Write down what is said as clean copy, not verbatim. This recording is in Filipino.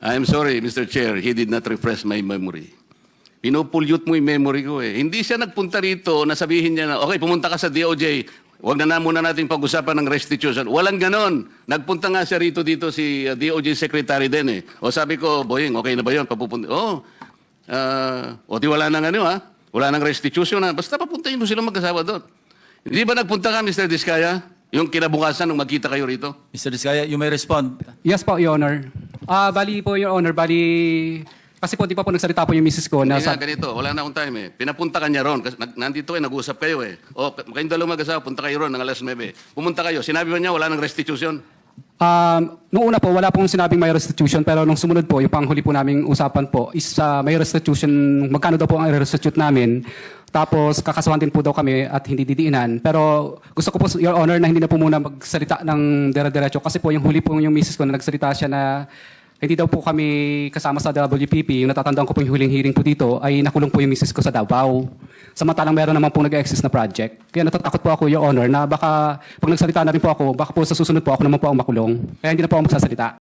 I'm sorry, Mr. Chair, he did not refresh my memory. Pinupulyot mo yung memory ko eh. Hindi siya nagpunta rito na sabihin niya na, okay, pumunta ka sa DOJ, huwag na muna natin pag-usapan ng restitution. Walang ganon. Nagpunta nga siya rito dito si DOJ Secretary din eh. O sabi ko, Boying, okay na ba yun? Papupunta. O di wala nang ano ha? Wala nang restitution ha? Basta papuntahin mo sila mag-asawa doon. Hindi ba nagpunta ka, Mr. Diskaya? Yung kinabukasan nung magkita kayo rito? Mr. Diskaya, you may respond. Yes po, Your Honor. Bali po, Your Honor, kasi po di pa po nagsalita po yung misis ko na Hindi nga, ganito, wala na akong time eh. Pinapunta ka niya ron, kasi nandito kayo, nag-uusap kayo eh. O, kayong dalawang mag-asawa, punta kayo ron ng alas 9. Pumunta kayo, sinabi ba niya wala nang restitution? Noong una po, wala pong sinabing may restitution, pero nung sumunod po, yung panghuli po naming usapan po is may restitution, magkano daw po ang restitute namin. Tapos kakasuhan din po daw kami at hindi didiinan. Pero gusto ko po, Your Honor, na hindi na po muna magsalita ng dire-diretso kasi po yung huli po yung misis ko na nagsalita siya na hindi daw po kami kasama sa WPP. Yung natatandaan ko po yung huling hearing po dito ay nakulong po yung misis ko sa Davao. Samantalang meron naman po nag-exist na project. Kaya natatakot po ako, Your Honor, na baka pag nagsalita na rin po ako, baka po sa susunod po ako naman po ang makulong. Kaya hindi na po ako magsasalita.